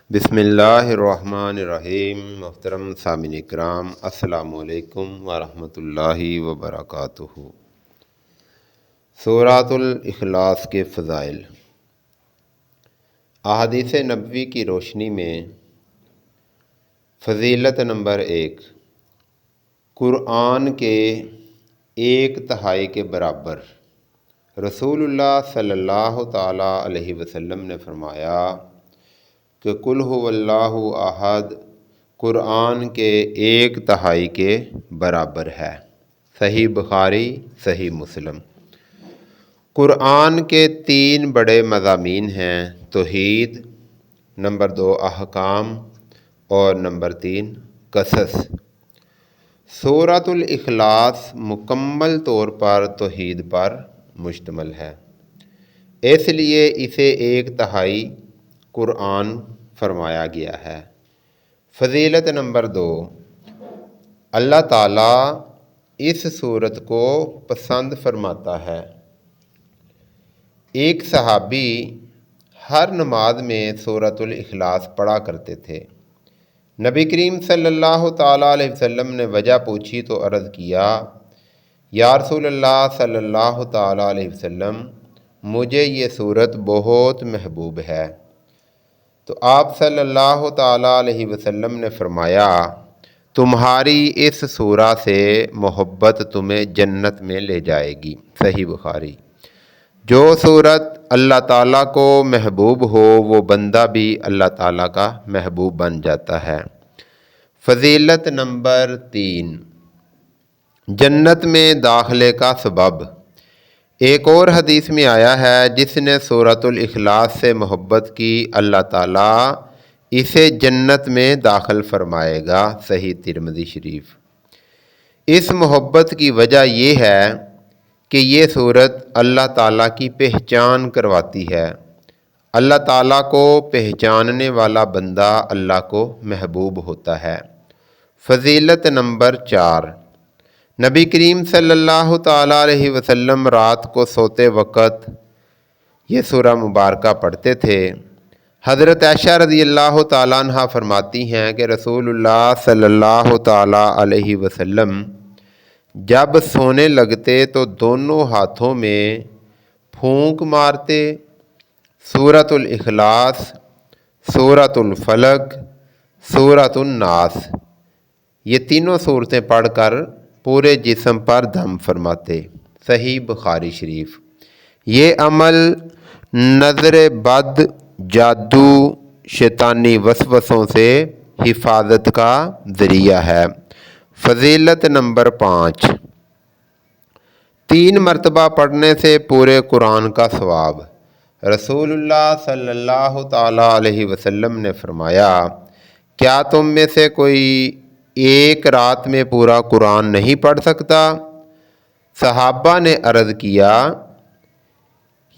بسم اللہ الرحمن الرحیم۔ محترم سامعین اکرام، السلام علیکم ورحمۃ اللہ وبرکاتہ۔ سورۃ الاخلاص کے فضائل۔ احادیث نبوی کی روشنی میں فضیلت نمبر 1، قرآن کے 1/3 کے برابر۔ رسول اللہ صلی اللہ تعالیٰ علیہ وسلم نے فرمایا کہ قل هو اللہ احد قرآن کے 1/3 کے برابر ہے۔ صحیح بخاری، صحیح مسلم۔ قرآن کے 3 بڑے مضامین ہیں: توحید، نمبر 2 احکام، اور نمبر 3 قصص۔ سورۃ الاخلاص مکمل طور پر توحید پر مشتمل ہے، اس لیے اسے 1/3 قرآن فرمایا گیا ہے۔ فضیلت نمبر 2، اللہ تعالیٰ اس سورت کو پسند فرماتا ہے۔ ایک صحابی ہر نماز میں سورۃ الاخلاص پڑھا کرتے تھے۔ نبی کریم صلی اللہ تعالیٰ علیہ وسلم نے وجہ پوچھی تو عرض کیا، یا رسول اللہ صلی اللہ تعالیٰ علیہ وسلم، مجھے یہ سورت بہت محبوب ہے۔ تو آپ صلی اللہ تعالیٰ علیہ وسلم نے فرمایا، تمہاری اس سورہ سے محبت تمہیں جنت میں لے جائے گی۔ صحیح بخاری۔ جو سورت اللہ تعالیٰ کو محبوب ہو وہ بندہ بھی اللہ تعالیٰ کا محبوب بن جاتا ہے۔ فضیلت نمبر 3، جنت میں داخلے کا سبب۔ ایک اور حدیث میں آیا ہے، جس نے سورۃ الاخلاص سے محبت کی اللہ تعالیٰ اسے جنت میں داخل فرمائے گا۔ صحیح ترمذی شریف۔ اس محبت کی وجہ یہ ہے کہ یہ سورت اللہ تعالیٰ کی پہچان کرواتی ہے۔ اللہ تعالیٰ کو پہچاننے والا بندہ اللہ کو محبوب ہوتا ہے۔ فضیلت نمبر 4، نبی کریم صلی اللہ تعالیٰ علیہ وسلم رات کو سوتے وقت یہ سورہ مبارکہ پڑھتے تھے۔ حضرت عائشہ رضی اللہ تعالیٰ عنہ فرماتی ہیں کہ رسول اللہ صلی اللہ تعالیٰ علیہ وسلم جب سونے لگتے تو دونوں ہاتھوں میں پھونک مارتے، سورۃ الاخلاص، سورۃ الفلق، سورۃ الناس، یہ تینوں صورتیں پڑھ کر پورے جسم پر دم فرماتے۔ صحیح بخاری شریف۔ یہ عمل نظر بد، جادو، شیطانی وسوسوں سے حفاظت کا ذریعہ ہے۔ فضیلت نمبر 5، 3 مرتبہ پڑھنے سے پورے قرآن کا ثواب۔ رسول اللہ صلی اللہ تعالیٰ علیہ وسلم نے فرمایا، کیا تم میں سے کوئی ایک رات میں پورا قرآن نہیں پڑھ سکتا؟ صحابہ نے عرض کیا،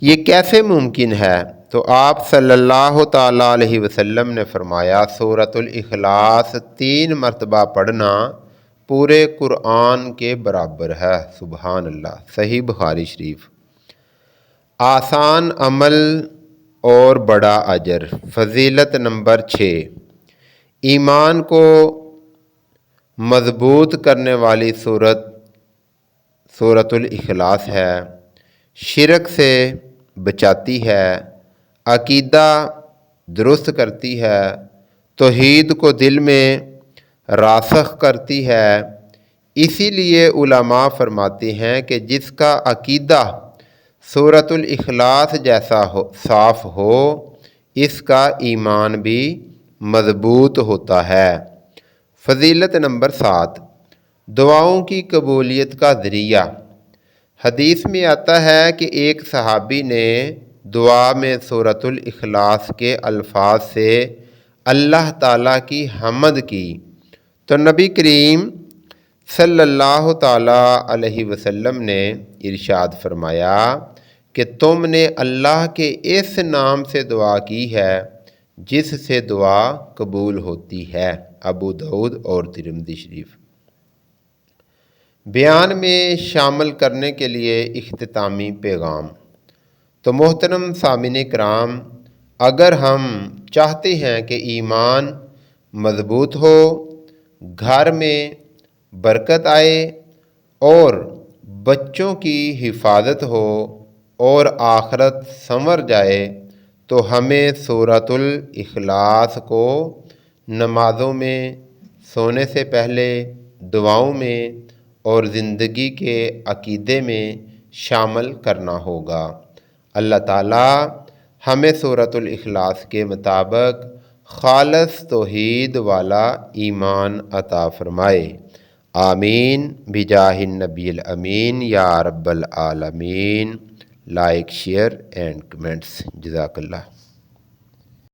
یہ کیسے ممکن ہے؟ تو آپ صلی اللہ تعالیٰ علیہ وسلم نے فرمایا، سورۃ الاخلاص 3 مرتبہ پڑھنا پورے قرآن کے برابر ہے۔ سبحان اللہ۔ صحیح بخاری شریف۔ آسان عمل اور بڑا اجر۔ فضیلت نمبر 6، ایمان کو مضبوط کرنے والی سورت سورۃ الاخلاص ہے۔ شرک سے بچاتی ہے، عقیدہ درست کرتی ہے، توحید کو دل میں راسخ کرتی ہے۔ اسی لیے علماء فرماتے ہیں کہ جس کا عقیدہ سورۃ الاخلاص جیسا صاف ہو، اس کا ایمان بھی مضبوط ہوتا ہے۔ فضیلت نمبر 7، دعاؤں کی قبولیت کا ذریعہ۔ حدیث میں آتا ہے کہ ایک صحابی نے دعا میں سورۃ الاخلاص کے الفاظ سے اللہ تعالیٰ کی حمد کی تو نبی کریم صلی اللہ تعالیٰ علیہ وسلم نے ارشاد فرمایا کہ تم نے اللہ کے اس نام سے دعا کی ہے جس سے دعا قبول ہوتی ہے۔ ابو داؤد اور ترمذی شریف۔ بیان میں شامل کرنے کے لیے اختتامی پیغام۔ تو محترم سامعین کرام، اگر ہم چاہتے ہیں کہ ایمان مضبوط ہو، گھر میں برکت آئے اور بچوں کی حفاظت ہو اور آخرت سنور جائے، تو ہمیں سورۃ الاخلاص کو نمازوں میں، سونے سے پہلے دعاؤں میں اور زندگی کے عقیدے میں شامل کرنا ہوگا۔ اللہ تعالیٰ ہمیں سورۃ الاخلاص کے مطابق خالص توحید والا ایمان عطا فرمائے۔ آمین بجاہ النبی الامین یا رب العالمین۔ Like, share and comments. جزاک اللہ۔